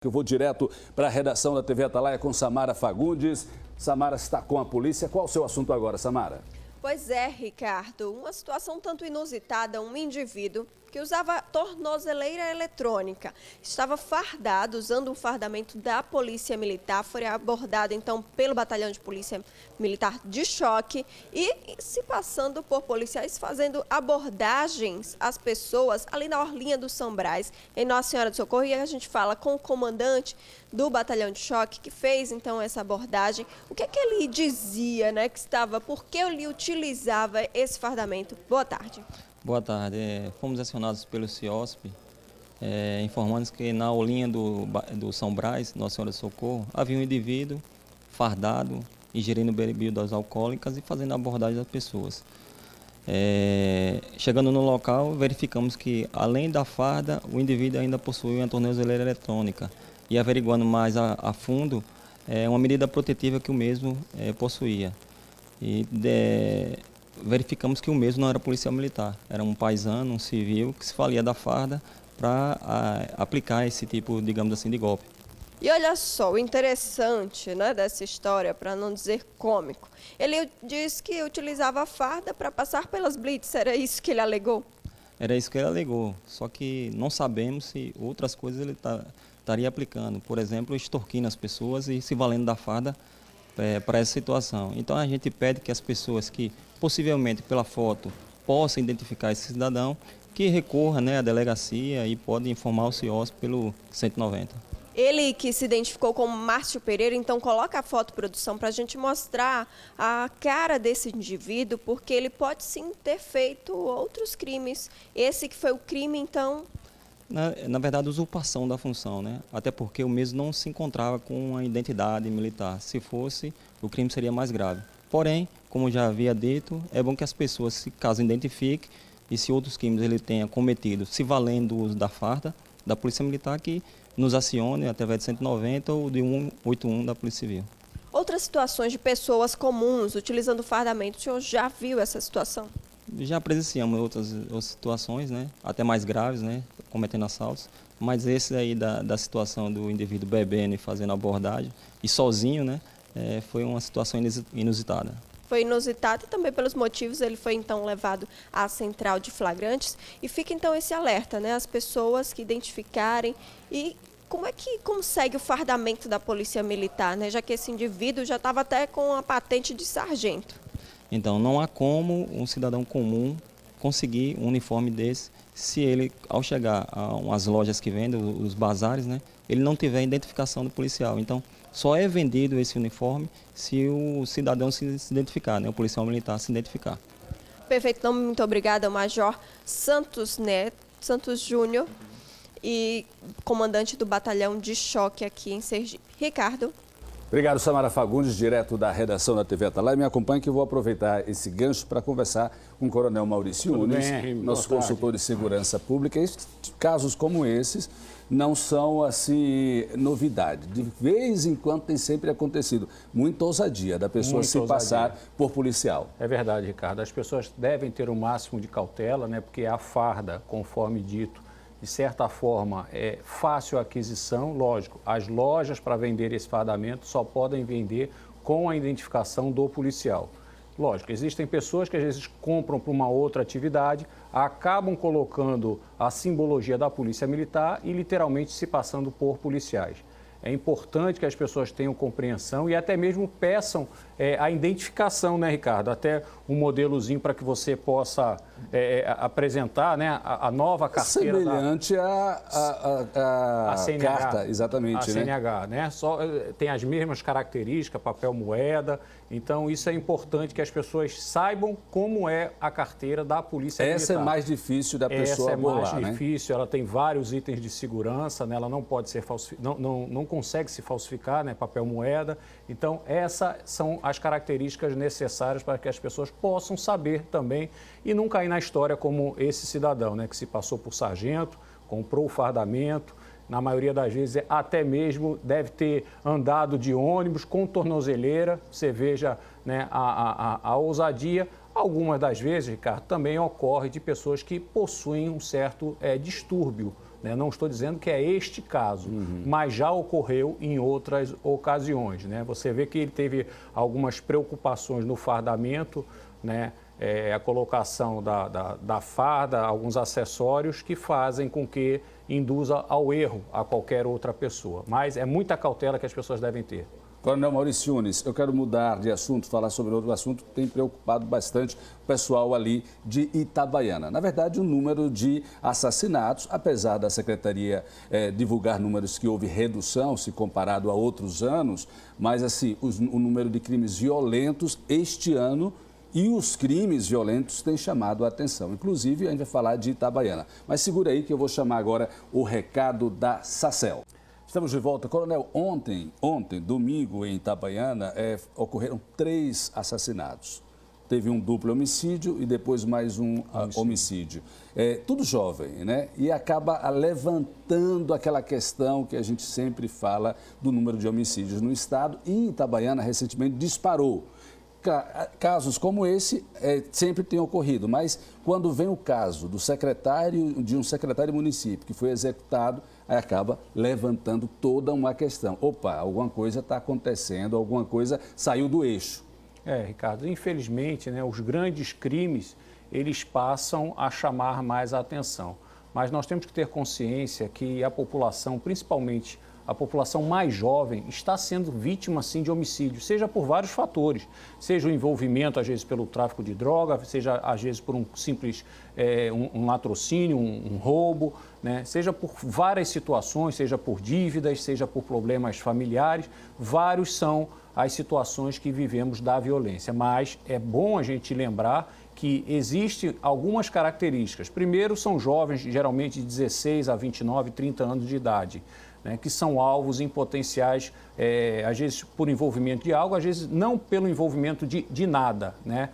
Eu vou direto para a redação da TV Atalaia com Samara Fagundes. Samara está com a polícia. Qual o seu assunto agora, Samara? Pois é, Ricardo. Uma situação tanto inusitada, um indivíduo que usava tornozeleira eletrônica, estava fardado, usando um fardamento da Polícia Militar, foi abordado então pelo Batalhão de Polícia Militar de Choque e se passando por policiais, fazendo abordagens às pessoas ali na orlinha do São Brás, em Nossa Senhora do Socorro. E a gente fala com o comandante do Batalhão de Choque, que fez então essa abordagem. O que é que ele dizia, né, que estava, por que ele utilizava esse fardamento? Boa tarde. Boa tarde. Fomos acionados pelo CIOSP, informando que na orlinha do São Brás, Nossa Senhora do Socorro, havia um indivíduo fardado, ingerindo bebidas alcoólicas e fazendo abordagem das pessoas. Chegando no local, verificamos que, além da farda, o indivíduo ainda possuía uma tornozeleira eletrônica. E averiguando mais a fundo, uma medida protetiva que o mesmo possuía. E verificamos que o mesmo não era policial militar, era um paisano, um civil, que se valia da farda para aplicar esse tipo, digamos assim, de golpe. E olha só, o interessante, né, dessa história, para não dizer cômico, ele disse que utilizava a farda para passar pelas blitz, era isso que ele alegou? Era isso que ele alegou, só que não sabemos se outras coisas ele estaria aplicando, por exemplo, extorquindo as pessoas e se valendo da farda para essa situação. Então a gente pede que as pessoas que possivelmente pela foto possam identificar esse cidadão, que recorra, né, à delegacia e pode informar o CIOSP pelo 190. Ele que se identificou como Márcio Pereira, então coloca a foto, produção, para a gente mostrar a cara desse indivíduo, porque ele pode sim ter feito outros crimes. Esse que foi o crime, então... Na verdade, usurpação da função, né? Até porque o mesmo não se encontrava com uma identidade militar. Se fosse, o crime seria mais grave. Porém, como já havia dito, é bom que as pessoas, se caso identifiquem, e se outros crimes ele tenha cometido, se valendo do uso da farda da Polícia Militar, que nos acione através de 190 ou de 181 da Polícia Civil. Outras situações de pessoas comuns utilizando o fardamento, o senhor já viu essa situação? Já presenciamos outras situações, né, até mais graves, né, cometendo assaltos, mas esse aí da situação do indivíduo bebendo e fazendo abordagem, e sozinho, né, foi uma situação inusitada. Foi inusitado e também pelos motivos ele foi então levado à central de flagrantes. E fica então esse alerta, né, as pessoas que identificarem. E como segue o fardamento da Polícia Militar, né, já que esse indivíduo já estava até com a patente de sargento? Então, não há como um cidadão comum conseguir um uniforme desse se ele, ao chegar a umas lojas que vendem, os bazares, né, ele não tiver identificação do policial. Então, só é vendido esse uniforme se o cidadão se identificar, né, o policial militar se identificar. Perfeito, então, muito obrigada, Major Santos Júnior e comandante do Batalhão de Choque aqui em Sergipe. Ricardo. Obrigado, Samara Fagundes, direto da redação da TV Atalaia. Me acompanhe que eu vou aproveitar esse gancho para conversar com o Coronel Maurício Nunes, nosso consultor de segurança pública. E casos como esses não são, assim, novidade. De vez em quando tem sempre acontecido muita ousadia da pessoa se passar por policial. É verdade, Ricardo. As pessoas devem ter o máximo de cautela, né? Porque a farda, conforme dito, de certa forma, é fácil a aquisição, lógico. As lojas para vender esse fardamento só podem vender com a identificação do policial. Lógico, existem pessoas que às vezes compram para uma outra atividade, acabam colocando a simbologia da Polícia Militar e literalmente se passando por policiais. É importante que as pessoas tenham compreensão e até mesmo peçam a identificação, né, Ricardo? Até um modelozinho para que você possa apresentar, né, a nova carteira. Semelhante à CNH, carta, exatamente. A CNH, né? Tem as mesmas características, papel moeda. Então, isso é importante que as pessoas saibam como é a carteira da Polícia Militar. Essa é mais difícil da pessoa burlar, Essa é mais difícil, ela tem vários itens de segurança, né? Ela não pode ser não consegue se falsificar, né? Papel moeda. Então, essas são as características necessárias para que as pessoas possam saber também e não cair na história como esse cidadão, né? Que se passou por sargento, comprou o fardamento, na maioria das vezes até mesmo deve ter andado de ônibus com tornozeleira. Você veja, né, a ousadia. Algumas das vezes, Ricardo, também ocorre de pessoas que possuem um certo distúrbio né? Não estou dizendo que é este caso, mas já ocorreu em outras ocasiões, né? Você vê que ele teve algumas preocupações no fardamento, né? A colocação da farda, alguns acessórios que fazem com que induza ao erro a qualquer outra pessoa. Mas é muita cautela que as pessoas devem ter. Coronel Maurício Yunes, eu quero mudar de assunto, falar sobre outro assunto que tem preocupado bastante o pessoal ali de Itabaiana. Na verdade, o número de assassinatos, apesar da Secretaria divulgar números que houve redução se comparado a outros anos, mas assim, o número de crimes violentos este ano e os crimes violentos têm chamado a atenção. Inclusive, a gente vai falar de Itabaiana. Mas segura aí que eu vou chamar agora o recado da SACEL. Estamos de volta. Coronel, ontem, domingo, em Itabaiana, ocorreram 3 assassinatos. Teve um duplo homicídio e depois mais um homicídio. Tudo jovem, né? E acaba levantando aquela questão que a gente sempre fala do número de homicídios no estado. E em Itabaiana, recentemente, disparou. Casos como esse sempre têm ocorrido, mas quando vem o caso de um secretário de município que foi executado, aí acaba levantando toda uma questão. Opa, alguma coisa está acontecendo, alguma coisa saiu do eixo. Ricardo, infelizmente, né, os grandes crimes, eles passam a chamar mais a atenção. Mas nós temos que ter consciência que a população, principalmente a população mais jovem, está sendo vítima, sim, de homicídio, seja por vários fatores, seja o envolvimento, às vezes, pelo tráfico de droga, seja, às vezes, por um simples um latrocínio, um roubo, né? Seja por várias situações, seja por dívidas, seja por problemas familiares, vários são as situações que vivemos da violência. Mas é bom a gente lembrar que existem algumas características. Primeiro, são jovens, geralmente de 16 a 29, 30 anos de idade, né, que são alvos em potenciais, às vezes por envolvimento de algo, às vezes não pelo envolvimento de nada, né,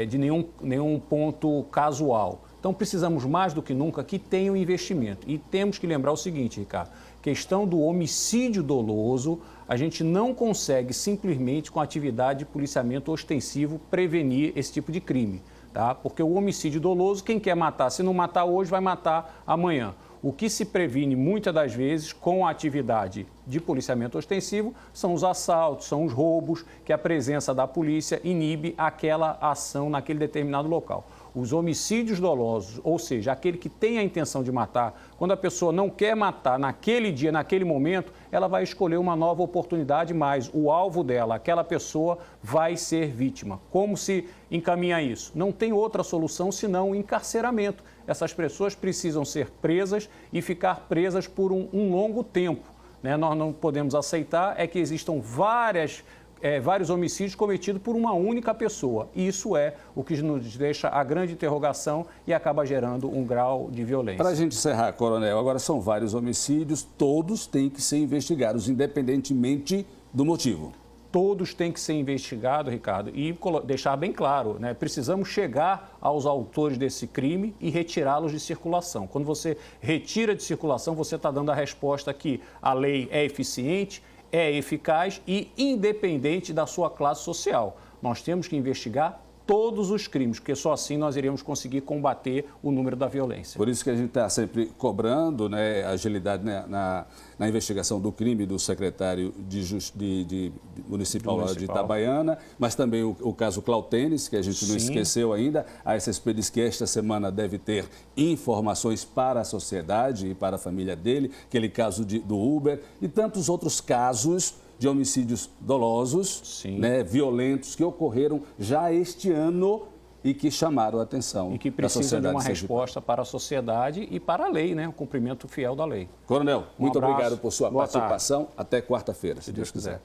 de nenhum ponto casual. Então, precisamos mais do que nunca que tenham investimento. E temos que lembrar o seguinte, Ricardo, questão do homicídio doloso, a gente não consegue simplesmente com atividade de policiamento ostensivo prevenir esse tipo de crime, tá? Porque o homicídio doloso, quem quer matar, se não matar hoje, vai matar amanhã. O que se previne muitas das vezes com a atividade de policiamento ostensivo são os assaltos, são os roubos, que a presença da polícia inibe aquela ação naquele determinado local. Os homicídios dolosos, ou seja, aquele que tem a intenção de matar, quando a pessoa não quer matar naquele dia, naquele momento, ela vai escolher uma nova oportunidade, mas o alvo dela, aquela pessoa, vai ser vítima. Como se encaminha isso? Não tem outra solução senão o encarceramento. Essas pessoas precisam ser presas e ficar presas por um longo tempo, né? Nós não podemos aceitar que existam vários homicídios cometidos por uma única pessoa. E isso é o que nos deixa a grande interrogação e acaba gerando um grau de violência. Para a gente encerrar, Coronel, agora são vários homicídios, todos têm que ser investigados, independentemente do motivo. Todos têm que ser investigados, Ricardo, e deixar bem claro, né? Precisamos chegar aos autores desse crime e retirá-los de circulação. Quando você retira de circulação, você está dando a resposta que a lei é eficiente, é eficaz e independente da sua classe social. Nós temos que investigar todos os crimes, porque só assim nós iremos conseguir combater o número da violência. Por isso que a gente está sempre cobrando, né, agilidade, né, na investigação do crime do secretário municipal de Itabaiana, mas também o caso Clautenes, que a gente não esqueceu ainda. A SSP diz que esta semana deve ter informações para a sociedade e para a família dele, aquele caso do Uber e tantos outros casos de homicídios dolosos, né, violentos, que ocorreram já este ano e que chamaram a atenção. E que precisam de uma resposta para a sociedade e para a lei, né, o cumprimento fiel da lei. Coronel, muito obrigado por sua participação. Até quarta-feira, se Deus quiser.